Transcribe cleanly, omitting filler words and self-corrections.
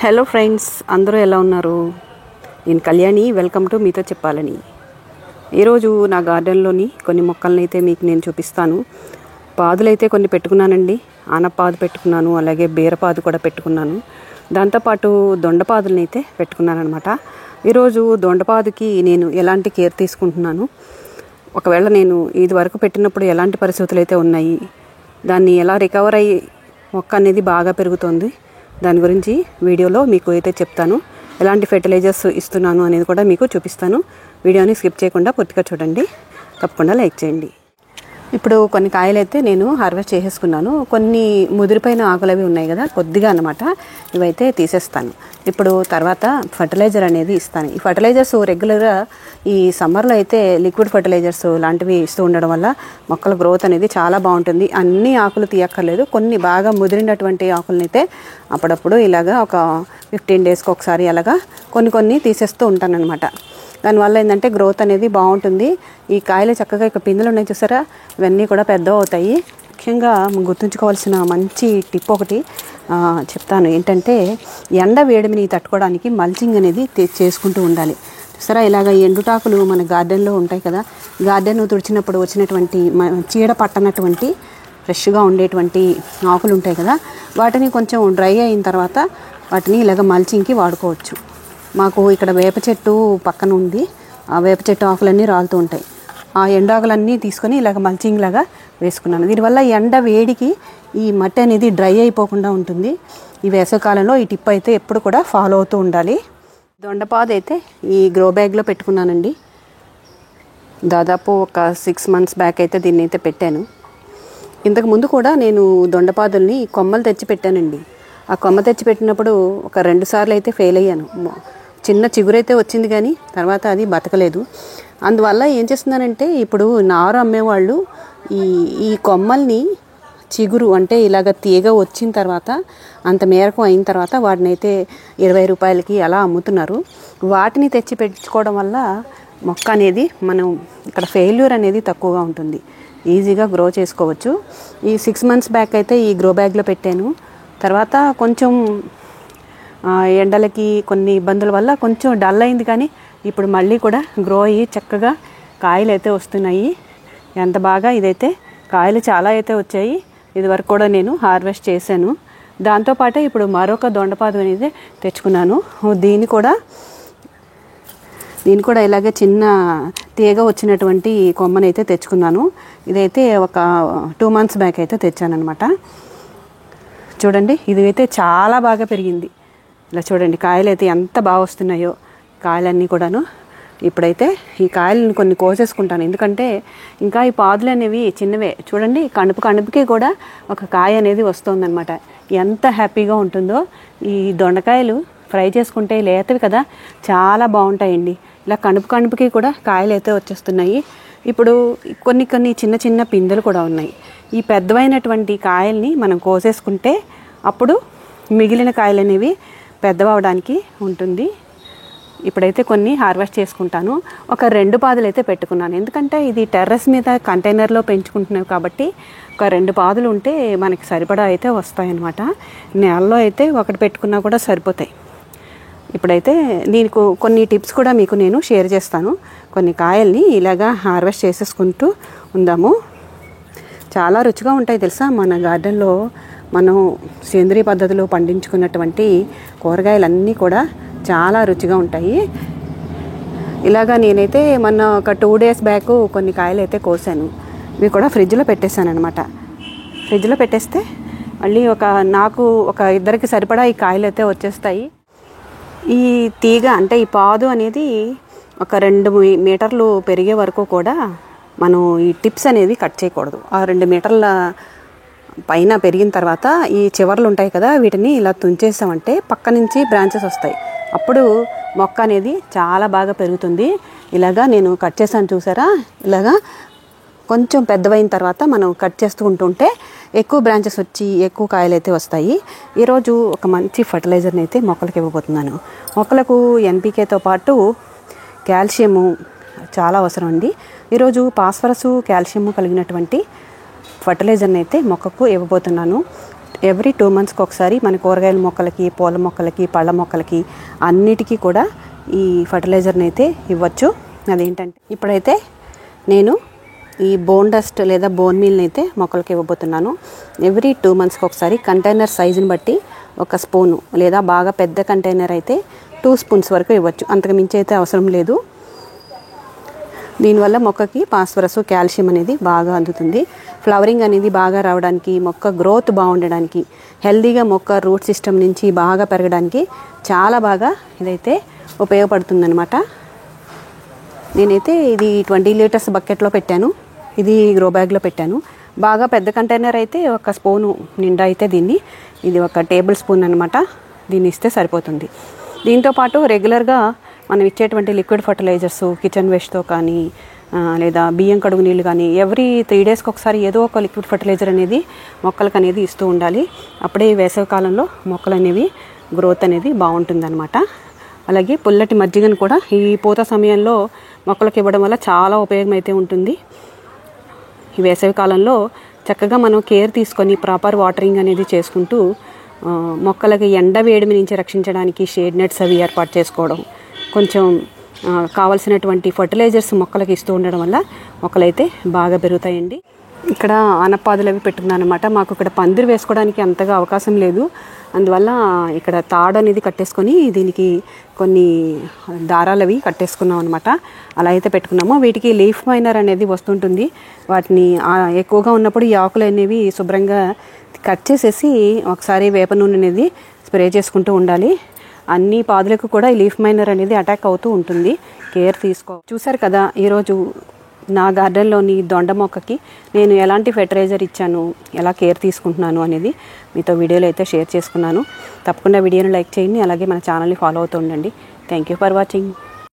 Hello friends, అందరూ ఎలా ఉన్నారు? నేను కళ్యాణి. వెల్కమ్ టు మీతో చెప్పాలని. ఈరోజు నా గార్డెన్లోని కొన్ని మొక్కలను అయితే మీకు నేను చూపిస్తాను. పాదులు అయితే కొన్ని పెట్టుకున్నానండి. ఆనపాదు పెట్టుకున్నాను, అలాగే బీరపాదు కూడా పెట్టుకున్నాను. దాంతోపాటు దొండపాదులను అయితే పెట్టుకున్నాను అనమాట. ఈరోజు దొండపాదుకి నేను ఎలాంటి కేర్ తీసుకుంటున్నాను, ఒకవేళ నేను ఇది వరకు పెట్టినప్పుడు ఎలాంటి పరిస్థితులు అయితే ఉన్నాయి, దాన్ని ఎలా రికవర్ అయ్యి మొక్క అనేది బాగా పెరుగుతుంది, దాని గురించి వీడియోలో మీకు అయితే చెప్తాను. ఎలాంటి ఫెర్టిలైజర్స్ ఇస్తున్నాను అనేది కూడా మీకు చూపిస్తాను. వీడియోని స్కిప్ చేయకుండా పూర్తిగా చూడండి, తప్పకుండా లైక్ చేయండి. ఇప్పుడు కొన్ని కాయలు అయితే నేను హార్వెస్ట్ చేసేసుకున్నాను. కొన్ని ముదిరిపోయిన ఆకులు అవి ఉన్నాయి కదా, కొద్దిగా అన్నమాట. ఇవైతే తీసేస్తాను. ఇప్పుడు తర్వాత ఫర్టిలైజర్ అనేది ఇస్తాను. ఈ ఫర్టిలైజర్స్ రెగ్యులర్గా ఈ సమ్మర్లో అయితే లిక్విడ్ ఫర్టిలైజర్స్ లాంటివి ఇస్తూ ఉండడం వల్ల మొక్కల గ్రోత్ అనేది చాలా బాగుంటుంది. అన్ని ఆకులు తీయక్కర్లేదు, కొన్ని బాగా ముదిరినటువంటి ఆకులను అయితే అప్పుడప్పుడు ఇలాగా ఒక 15 డేస్కి ఒకసారి అలాగా కొన్ని తీసేస్తూ ఉంటాను అనమాట. దానివల్ల ఏంటంటే గ్రోత్ అనేది బాగుంటుంది. ఈ కాయలు చక్కగా ఇక పిందెలు ఉన్నాయి చూసారా, ఇవన్నీ కూడా పెద్ద అవుతాయి. ముఖ్యంగా గుర్తుంచుకోవాల్సిన మంచి టిప్ ఒకటి చెప్తాను. ఏంటంటే ఎండ వేడిని తట్టుకోవడానికి మల్చింగ్ అనేది చేసుకుంటూ ఉండాలి. చూసారా, ఇలాగ ఎండుటాకులు మన గార్డెన్లో ఉంటాయి కదా, గార్డెన్ తుడిచినప్పుడు వచ్చినటువంటి చీడ పట్టనటువంటి ఫ్రెష్గా ఉండేటువంటి ఆకులు ఉంటాయి కదా, వాటిని కొంచెం డ్రై అయిన తర్వాత వాటిని ఇలాగ మల్చింగ్కి వాడుకోవచ్చు. మాకు ఇక్కడ వేప చెట్టు పక్కన ఉంది. ఆ వేప చెట్టు ఆకులన్నీ రాలుతూ ఉంటాయి. ఆ ఎండాకులన్నీ తీసుకొని ఇలాగ మల్చింగ్ లాగా వేసుకున్నాను. దీనివల్ల ఎండ వేడికి ఈ మట్టి అనేది డ్రై అయిపోకుండా ఉంటుంది. ఈ వేసవికాలంలో ఈ టిప్ అయితే ఎప్పుడు కూడా ఫాలో అవుతూ ఉండాలి. దొండపాదు అయితే ఈ గ్రో బ్యాగ్లో పెట్టుకున్నానండి. దాదాపు ఒక 6 months బ్యాక్ అయితే దీన్ని అయితే పెట్టాను. ఇంతకుముందు కూడా నేను దొండపాదుల్ని కొమ్మలు తెచ్చి పెట్టానండి. ఆ కొమ్మ తెచ్చి పెట్టినప్పుడు ఒక 2 సార్లు అయితే ఫెయిల్ అయ్యాను. చిన్న చిగురైతే వచ్చింది కానీ తర్వాత అది బతకలేదు. అందువల్ల ఏం చేస్తున్నానంటే, ఇప్పుడు నారు అమ్మేవాళ్ళు ఈ కొమ్మల్ని చిగురు అంటే ఇలాగ తీగ వచ్చిన తర్వాత అంత మేరకు అయిన తర్వాత వాటిని అయితే 20 రూపాయలకి అలా అమ్ముతున్నారు. వాటిని తెచ్చి పెట్టుకోవడం వల్ల మొక్క అనేది మనం ఇక్కడ ఫెయిల్యూర్ అనేది తక్కువగా ఉంటుంది, ఈజీగా గ్రో చేసుకోవచ్చు. ఈ 6 months బ్యాక్ అయితే ఈ గ్రో బ్యాగ్లో పెట్టాను. తర్వాత కొంచెం ఎండలకి కొన్ని ఇబ్బందుల వల్ల కొంచెం డల్ అయింది, కానీ ఇప్పుడు మళ్ళీ కూడా గ్రో అయ్యి చక్కగా కాయలు అయితే వస్తున్నాయి. ఎంత బాగా ఇదైతే కాయలు చాలా అయితే వచ్చాయి. ఇది వరకు కూడా నేను హార్వెస్ట్ చేశాను. దాంతోపాటే ఇప్పుడు మరొక దొండపాదు అనేది తెచ్చుకున్నాను. దీన్ని కూడా ఇలాగే చిన్న తీగ వచ్చినటువంటి కొమ్మనైతే తెచ్చుకున్నాను. ఇదైతే ఒక 2 months బ్యాక్ అయితే తెచ్చానమాట. చూడండి, ఇది అయితే చాలా బాగా పెరిగింది. ఇలా చూడండి, కాయలు అయితే ఎంత బాగా వస్తున్నాయో కాయలన్నీ కూడాను. ఇప్పుడైతే ఈ కాయలను కొన్ని కోసేసుకుంటాను, ఎందుకంటే ఇంకా ఈ పాదులు అనేవి చిన్నవే. చూడండి, కణుపుకి కూడా ఒక కాయ అనేది వస్తుందన్నమాట. ఎంత హ్యాపీగా ఉంటుందో. ఈ దొండకాయలు ఫ్రై చేసుకుంటే లేతవి కదా, చాలా బాగుంటాయండి. ఇలా కణుపుకి కూడా కాయలు అయితే వచ్చేస్తున్నాయి. ఇప్పుడు కొన్ని చిన్న పిందెలు కూడా ఉన్నాయి. ఈ పెద్దవైనటువంటి కాయల్ని మనం కోసేసుకుంటే అప్పుడు మిగిలిన కాయలు అనేవి పెద్దవడానికి ఉంటుంది. ఇప్పుడైతే కొన్ని హార్వెస్ట్ చేసుకుంటాను. ఒక 2 పాదులు అయితే పెట్టుకున్నాను, ఎందుకంటే ఇది టెర్రస్ మీద కంటైనర్లో పెంచుకుంటున్నాం కాబట్టి ఒక 2 పాదులు ఉంటే మనకి సరిపడా అయితే వస్తాయన్నమాట. నేలలో అయితే ఒకటి పెట్టుకున్నా కూడా సరిపోతాయి. ఇప్పుడైతే దీనికి కొన్ని టిప్స్ కూడా మీకు నేను షేర్ చేస్తాను. కొన్ని కాయల్ని ఇలాగా హార్వెస్ట్ చేసేసుకుంటూ ఉందాము. చాలా రుచిగా ఉంటాయి తెలుసా. మన గార్డెన్లో మనం సేంద్రియ పద్ధతిలో పండించుకున్నటువంటి కూరగాయలన్నీ కూడా చాలా రుచిగా ఉంటాయి. ఇలాగా నేనైతే మొన్న ఒక 2 days బ్యాక్ కొన్ని కాయలు అయితే కోసాను. ఇవి కూడా ఫ్రిడ్జ్లో పెట్టేశాను అనమాట. ఫ్రిడ్జ్లో పెట్టేస్తే మళ్ళీ నాకు ఒక 2కి సరిపడా ఈ కాయలు అయితే వచ్చేస్తాయి. ఈ తీగ అంటే ఈ పాదు అనేది ఒక 2 మీటర్లు పెరిగే వరకు కూడా మనం ఈ టిప్స్ అనేది కట్ చేయకూడదు. ఆ 2 మీటర్ల పైన పెరిగిన తర్వాత ఈ చివర్లు ఉంటాయి కదా, వీటిని ఇలా తుంచేసామంటే పక్క నుంచి బ్రాంచెస్ వస్తాయి. అప్పుడు మొక్క అనేది చాలా బాగా పెరుగుతుంది. ఇలాగా నేను కట్ చేశాను చూసారా. ఇలాగా కొంచెం పెద్దవైన తర్వాత మనం కట్ చేస్తూ ఉంటుంటే ఎక్కువ బ్రాంచెస్ వచ్చి ఎక్కువ కాయలు అయితే వస్తాయి. ఈరోజు ఒక మంచి ఫర్టిలైజర్ని అయితే మొక్కలకు ఇవ్వబోతున్నాను. మొక్కలకు NPKతో పాటు కాల్షియము చాలా అవసరం అండి. ఈరోజు ఫాస్ఫరస్, కాల్షియము కలిగినటువంటి ఫర్టిలైజర్ని అయితే మొక్కకు ఇవ్వబోతున్నాను. ఎవ్రీ 2 మంత్స్కి ఒకసారి మన కూరగాయల మొక్కలకి, పూల మొక్కలకి, పళ్ళ మొక్కలకి అన్నిటికీ కూడా ఈ ఫర్టిలైజర్ని అయితే ఇవ్వచ్చు. అదేంటంటే ఇప్పుడైతే నేను ఈ బోన్ డస్ట్ లేదా బోన్ మీల్ని అయితే మొక్కలకి ఇవ్వబోతున్నాను. ఎవ్రీ 2 మంత్స్కి ఒకసారి కంటైనర్ సైజుని బట్టి 1 స్పూను లేదా బాగా పెద్ద కంటైనర్ అయితే 2 స్పూన్స్ వరకు ఇవ్వచ్చు. అంతకు మించి అయితే అవసరం లేదు. దీనివల్ల మొక్కకి ఫాస్ఫరస్, కాల్షియం అనేది బాగా అందుతుంది. ఫ్లవరింగ్ అనేది బాగా రావడానికి, మొక్క గ్రోత్ బాగుండడానికి, హెల్దీగా మొక్క రూట్ సిస్టమ్ నుంచి బాగా పెరగడానికి చాలా బాగా ఇదైతే ఉపయోగపడుతుందన్నమాట. నేనైతే ఇది 20 లీటర్స్ బకెట్లో పెట్టాను. ఇది గ్రో బ్యాగ్లో పెట్టాను. బాగా పెద్ద కంటైనర్ అయితే 1 స్పూను నిండా అయితే ఇది 1 టేబుల్ స్పూన్ అనమాట. దీన్ని ఇస్తే సరిపోతుంది. దీంతోపాటు రెగ్యులర్గా మనం ఇచ్చేటువంటి లిక్విడ్ ఫర్టిలైజర్స్, కిచెన్ వేస్ట్తో కానీ లేదా బియ్యం కడుగు నీళ్ళు కానీ ఎవ్రీ 3 డేస్కి ఒకసారి ఏదో ఒక లిక్విడ్ ఫర్టిలైజర్ అనేది మొక్కలకు అనేది ఇస్తూ ఉండాలి. అప్పుడే వేసవి కాలంలో మొక్కలు అనేవి గ్రోత్ అనేది బాగుంటుందన్నమాట. అలాగే పుల్లటి మజ్జిగను కూడా ఈ పూత సమయంలో మొక్కలకు ఇవ్వడం వల్ల చాలా ఉపయోగం అయితే ఉంటుంది. ఈ వేసవి కాలంలో చక్కగా మనం కేర్ తీసుకొని ప్రాపర్ వాటరింగ్ అనేది చేసుకుంటూ మొక్కలకి ఎండ వేడిమి నుంచి రక్షించడానికి షేడ్ నెట్స్ అవి ఏర్పాటు చేసుకోవడం, కొంచెం కావాల్సినటువంటి ఫర్టిలైజర్స్ మొక్కలకి ఇస్తూ ఉండడం వల్ల మొక్కలైతే బాగా పెరుగుతాయండి. ఇక్కడ ఆనపాదులు అవి పెట్టుకున్నాను అనమాట. మాకు ఇక్కడ పందిరి వేసుకోవడానికి అంతగా అవకాశం లేదు. అందువల్ల ఇక్కడ తాడు అనేది కట్టేసుకొని దీనికి కొన్ని దారాలు అవి కట్టేసుకున్నాం అనమాట. అలా అయితే పెట్టుకున్నాము. వీటికి లీఫ్ మైనర్ అనేది వస్తుంటుంది. వాటిని ఎక్కువగా ఉన్నప్పుడు ఈ ఆకులు అనేవి శుభ్రంగా కట్ చేసేసి ఒకసారి వేప నూనె అనేది స్ప్రే చేసుకుంటూ ఉండాలి. అన్ని పాదులకు కూడా ఈ లీఫ్ మైనర్ అనేది అటాక్ అవుతూ ఉంటుంది. కేర్ చూసారు కదా ఈరోజు నా గార్డెన్లోని దొండ మొక్కకి నేను ఎలాంటి ఫెర్టిలైజర్ ఇచ్చాను, ఎలా కేర్ తీసుకుంటున్నాను అనేది మీతో వీడియోలో అయితే షేర్ చేసుకున్నాను. తప్పకుండా వీడియోని లైక్ చేయండి. అలాగే మన ఛానల్ని ఫాలో అవుతూ ఉండండి. Thank you for watching.